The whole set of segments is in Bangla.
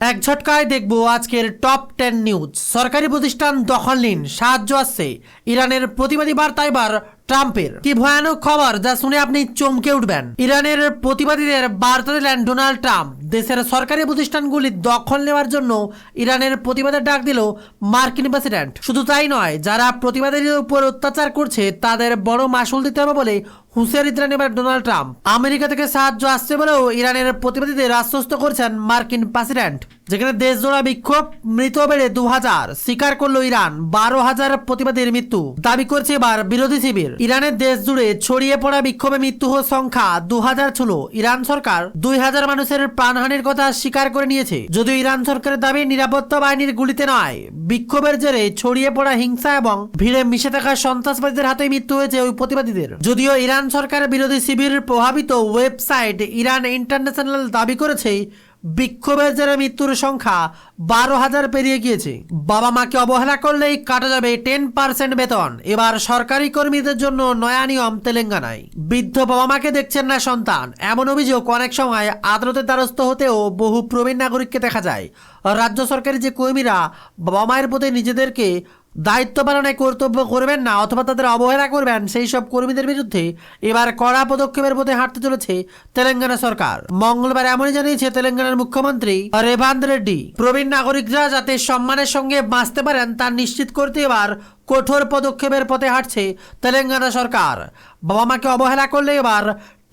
এক ঝটকায় দেখব আজকের টপ 10 নিউজ। সরকারি প্রতিষ্ঠান দখল নিন, সাহায্য আসছে। ইরানের প্রতিবাদী বার্তা এবার ট্রাম্পের। কি ভয়ানক খবর যা শুনে আপনি চমকে উঠবেন। ইরানের প্রতিবাদীদের বার্তা দিলেন ডোনাল্ড ট্রাম্প। দেশের সরকারি প্রতিষ্ঠানগুলি দখল নেওয়ার জন্য ইরানের প্রতিবাদের ডাক দিল মার্কিন প্রেসিডেন্ট। শুধু তাই নয়, যারা প্রতিবাদীদের উপর অত্যাচার করছে তাদের বড় মাসুল দিতে হবে বলে হুঁশিয়ারি দিলেন এবার ডোনাল্ড ট্রাম্প। আমেরিকা থেকে সাহায্য আসছে বলেও ইরানের প্রতিবাদীদের আশ্বস্ত করছেন মার্কিন প্রেসিডেন্ট। যেখানে দেশজোড়া বিক্ষোভ, মৃত বেড়ে 2000, স্বীকার করলো ইরান 12,000 প্রতিবাদীর মৃত্যু দাবি করছে এবার বিরোধী শিবির। ইরানের দেশ জুড়ে ছড়িয়ে পড়া বিক্ষোভে মৃত্যু হওয়ার সংখ্যা 2000 ছিল। ইরান সরকার 2000 মানুষের প্রাণহানির কথা স্বীকার করে নিয়েছে, যদিও ইরান সরকারের দাবি নিরাপত্তা বাহিনীর গুলিতে নয়, বিক্ষোভের জেরে ছড়িয়ে পড়া হিংসা এবং ভিড়ে মিশে থাকা সন্ত্রাসবাদীদের হাতে মৃত্যু হয়েছে ওই প্রতিবাদীদের। যদিও ইরান সরকার বিরোধী শিবির প্রভাবিত ওয়েবসাইট ইরান ইন্টারন্যাশনাল দাবি করেছে বিক্ষোভের জেরে মৃত্যুর সংখ্যা 12,000 পেরিয়ে গিয়েছে। বাবা মাকে অবহেলা করলেই কাটা যাবে 10% বেতন। এবার সরকারি কর্মীদের জন্য নয়া নিয়ম তেলেঙ্গানায়। বৃদ্ধ বাবা মাকে দেখছেন না সন্তান, এমন অভিযোগ অনেক সময় আদালতের দ্বারস্থ হতেও বহু প্রবীণ নাগরিককে দেখা যায়। রাজ্য সরকারি যে কর্মীরা বাবা মায়ের প্রতি নিজেদেরকে দায়িত্ব পালনে কর্তব্য করবেন না অথবা তাদের অবহেলা করবেন, সেই সব কর্মীদের বিরুদ্ধে এবার কড়া পদক্ষেপের পথে হাঁটতে চলেছে তেলেঙ্গানা সরকার। মঙ্গলবার এমনই জানিয়েছে তেলেঙ্গানার মুখ্যমন্ত্রী রেভান্ত রেড্ডি। প্রবীণ নাগরিকরা যাতে সম্মানের সঙ্গে বাঁচতে পারেন তা নিশ্চিত করতে এবার কঠোর পদক্ষেপের পথে হাঁটছে তেলেঙ্গানা সরকার। বাবা মাকে অবহেলা করলে এবার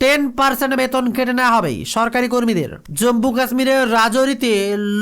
10% বেতন কেটে নেওয়া হবে সরকারি কর্মীদের। জম্মু কাশ্মীরের রাজৌরিতে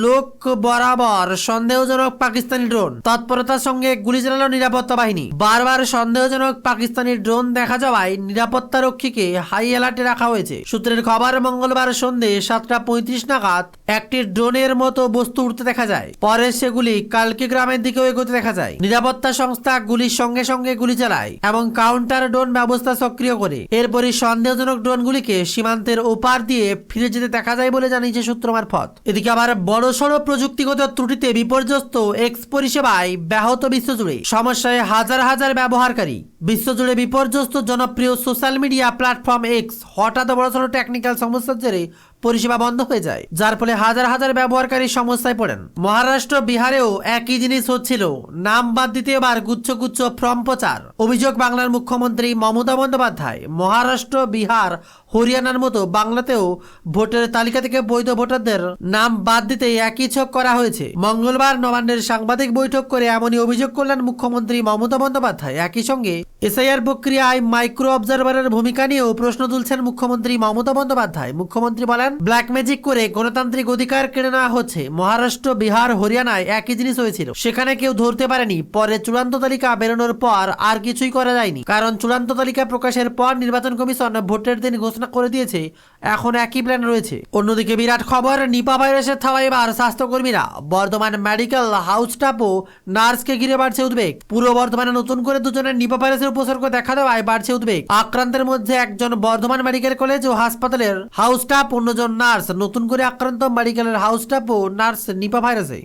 লোক বরাবর সন্দেহজনক পাকিস্তানি ড্রোন, তৎপরতার সঙ্গে গুলি চালালো নিরাপত্তা বাহিনী। বারবার সন্দেহজনক পাকিস্তানি ড্রোন দেখা যাওয়ায় নিরাপত্তা রক্ষীকে হাই অ্যালার্টে রাখা হয়েছে। সূত্রের খবর, মঙ্গলবার সন্ধ্যে 7:35 নাগাদ একটি ড্রোনের মতো বস্তু উঠতে দেখা যায়। পরে সেগুলি কালকি গ্রামের দিকেও এগোতে দেখা যায়। নিরাপত্তা সংস্থা গুলির সঙ্গে সঙ্গে গুলি চালায় এবং কাউন্টার ড্রোন ব্যবস্থা সক্রিয় করে। এরপরই সন্দেহজনক ড্রোনগুলিকে সীমান্তের ওপার দিয়ে ফিরে যেতে দেখা যায় বলে জানিয়েছে সূত্র মারফত। এদিকে আবার বড়সড় প্রযুক্তিগত ত্রুটিতে বিপর্যস্ত এক্স পরিষেবায় ব্যাহত বিশ্বজুড়ে, সমস্যায় হাজার হাজার ব্যবহারকারী। বিশ্বজুড়ে বিপর্যস্ত জনপ্রিয় সোশ্যাল মিডিয়া প্ল্যাটফর্ম এক্স হঠাৎ বড়সড় টেকনিক্যাল সমস্যার জেরে পরিষেবা বন্ধ হয়ে যায়, যার ফলে হাজার হাজার ব্যবহারকারী সমস্যায় পড়েন। মহারাষ্ট্র, বিহারেও একই জিনিস হচ্ছিল। নাম বাদ দিতে এবার গুচ্ছ গুচ্ছ ফর্ম প্রচার। অভিযোগ বাংলার মুখ্যমন্ত্রী মমতা বন্দ্যোপাধ্যায়। মহারাষ্ট্র, বিহার, হরিয়ানার মতো বাংলাতেও ভোটের তালিকা থেকে বৈধ ভোটারদের নাম বাদ দিতে একই ছক করা হয়েছে। মঙ্গলবার নবান্নের সাংবাদিক বৈঠক করে এমনই অভিযোগ করলেন মুখ্যমন্ত্রী মমতা বন্দ্যোপাধ্যায়। একই সঙ্গে এসআইআর প্রক্রিয়ায় মাইক্রো অবজারভারের ভূমিকা নিয়েও প্রশ্ন তুলছেন মুখ্যমন্ত্রী মমতা বন্দ্যোপাধ্যায়। মুখ্যমন্ত্রী বলেন, ব্ল্যাক ম্যাজিক করে গণতান্ত্রিক অধিকার কেড়ে নেওয়া হচ্ছে। মহারাষ্ট্র, বিহার, হরিয়ানায় একই জিনিস হয়েছিল, সেখানে কেউ ধরতে পারেনি। পরে চূড়ান্ত তালিকা বেরোনোর পর আর কিছুই করা যায়নি, কারণ চূড়ান্ত তালিকা প্রকাশের পর নির্বাচন কমিশন ভোটের দিন ঘোষণা করে দিয়েছে। এখন একই প্ল্যান রয়েছে। অন্যদিকে বিরাট খবর, নিপা ভাইরাসের থাবায় এবার স্বাস্থ্যকর্মীরা। বর্ধমান মেডিকেল হাউস স্টাফ ও নার্সকে ঘিরে বাড়ছে উদ্বেগ। পূর্ব বর্ধমানে নতুন করে দুজনের নিপা ভাইরাসের উপসর্গ দেখা দেওয়ায় বাড়ছে উদ্বেগ। আক্রান্তের মধ্যে একজন বর্ধমান মেডিকেল কলেজ ও হাসপাতালের হাউস স্টাফ, অন্যজন নার্স। নতুন করে আক্রান্ত মেডিকেলের হাউস স্টাফ ও নার্স নিপা ভাইরাসে।